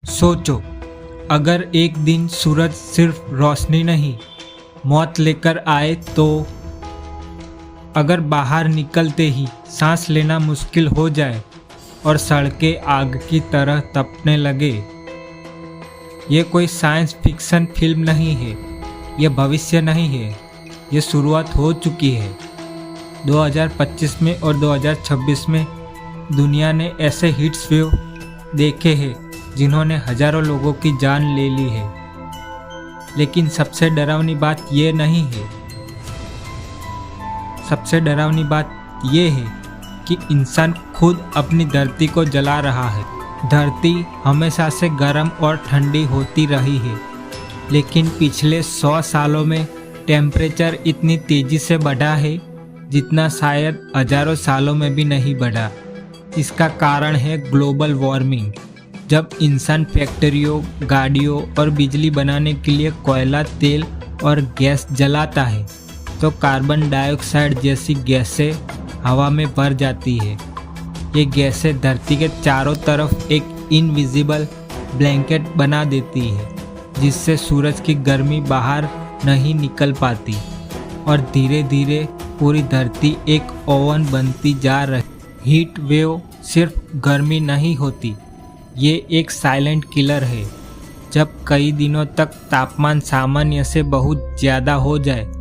सोचो, अगर एक दिन सूरज सिर्फ रोशनी नहीं, मौत लेकर आए तो? अगर बाहर निकलते ही सांस लेना मुश्किल हो जाए और सड़कें आग की तरह तपने लगे। ये कोई साइंस फिक्शन फिल्म नहीं है, ये भविष्य नहीं है, ये शुरुआत हो चुकी है। 2025 में और 2026 में दुनिया ने ऐसे हीट्स वेव देखे हैं जिन्होंने हजारों लोगों की जान ले ली है। लेकिन सबसे डरावनी बात ये नहीं है, सबसे डरावनी बात ये है कि इंसान खुद अपनी धरती को जला रहा है। धरती हमेशा से गर्म और ठंडी होती रही है, लेकिन पिछले 100 सालों में टेम्परेचर इतनी तेजी से बढ़ा है जितना शायद हजारों सालों में भी नहीं बढ़ा। इसका कारण है ग्लोबल वार्मिंग। जब इंसान फैक्ट्रियों, गाड़ियों और बिजली बनाने के लिए कोयला, तेल और गैस जलाता है तो कार्बन डाइऑक्साइड जैसी गैसें हवा में भर जाती है। ये गैसें धरती के चारों तरफ एक इनविजिबल ब्लैंकेट बना देती है, जिससे सूरज की गर्मी बाहर नहीं निकल पाती और धीरे धीरे पूरी धरती एक ओवन बनती जा रही। हीट वेव सिर्फ गर्मी नहीं होती, ये एक साइलेंट किलर है। जब कई दिनों तक तापमान सामान्य से बहुत ज़्यादा हो जाए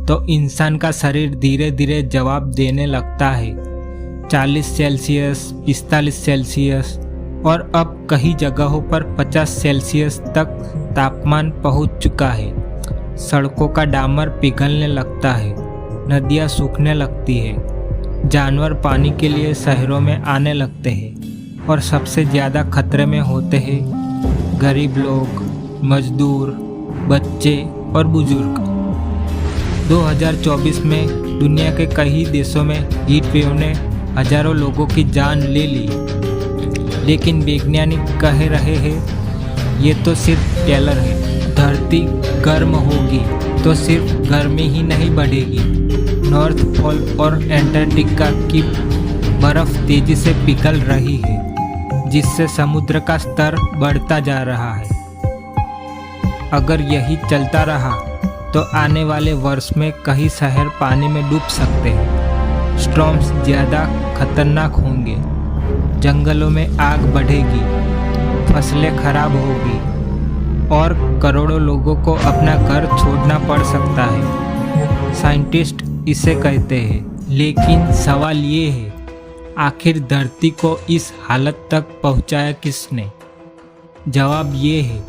तो इंसान का शरीर धीरे धीरे जवाब देने लगता है। 40 सेल्सियस, 45 सेल्सियस और अब कई जगहों पर 50 सेल्सियस तक तापमान पहुंच चुका है। सड़कों का डामर पिघलने लगता है, नदियां सूखने लगती है, जानवर पानी के लिए शहरों में आने लगते हैं और सबसे ज़्यादा खतरे में होते हैं गरीब लोग, मजदूर, बच्चे और बुजुर्ग। 2024 में दुनिया के कई देशों में हीट वेव ने हजारों लोगों की जान ले ली, लेकिन वैज्ञानिक कह रहे हैं ये तो सिर्फ ट्रेलर है। धरती गर्म होगी तो सिर्फ गर्मी ही नहीं बढ़ेगी, नॉर्थ पोल और एंटार्कटिका की बर्फ तेजी से पिघल रही है, जिससे समुद्र का स्तर बढ़ता जा रहा है। अगर यही चलता रहा तो आने वाले वर्ष में कई शहर पानी में डूब सकते हैं। स्टॉर्म्स ज़्यादा खतरनाक होंगे, जंगलों में आग बढ़ेगी, फसलें खराब होगी और करोड़ों लोगों को अपना घर छोड़ना पड़ सकता है। साइंटिस्ट इसे कहते हैं, लेकिन सवाल ये है, आखिर धरती को इस हालत तक पहुंचाया किसने? जवाब ये है,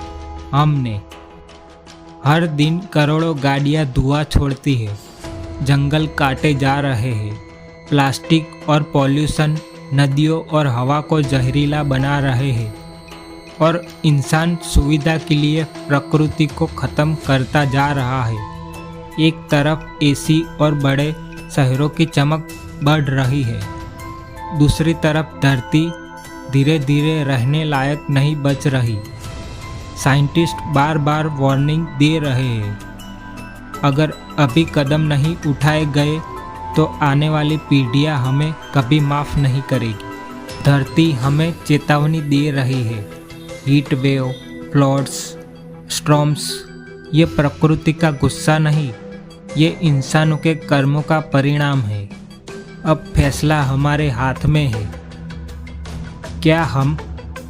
हमने। हर दिन करोड़ों गाड़ियां धुआं छोड़ती है, जंगल काटे जा रहे हैं, प्लास्टिक और पॉल्यूशन नदियों और हवा को जहरीला बना रहे हैं और इंसान सुविधा के लिए प्रकृति को ख़त्म करता जा रहा है। एक तरफ एसी और बड़े शहरों की चमक बढ़ रही है, दूसरी तरफ धरती धीरे धीरे रहने लायक नहीं बच रही। साइंटिस्ट बार बार वार्निंग दे रहे हैं, अगर अभी कदम नहीं उठाए गए तो आने वाली पीढ़ियां हमें कभी माफ़ नहीं करेगी। धरती हमें चेतावनी दे रही है। हीट वेव, फ्लड्स, स्टॉर्म्स ये प्रकृति का गुस्सा नहीं, ये इंसानों के कर्मों का परिणाम है। अब फैसला हमारे हाथ में है, क्या हम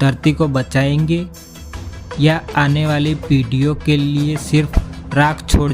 धरती को बचाएंगे या आने वाली पीढ़ियों के लिए सिर्फ राख छोड़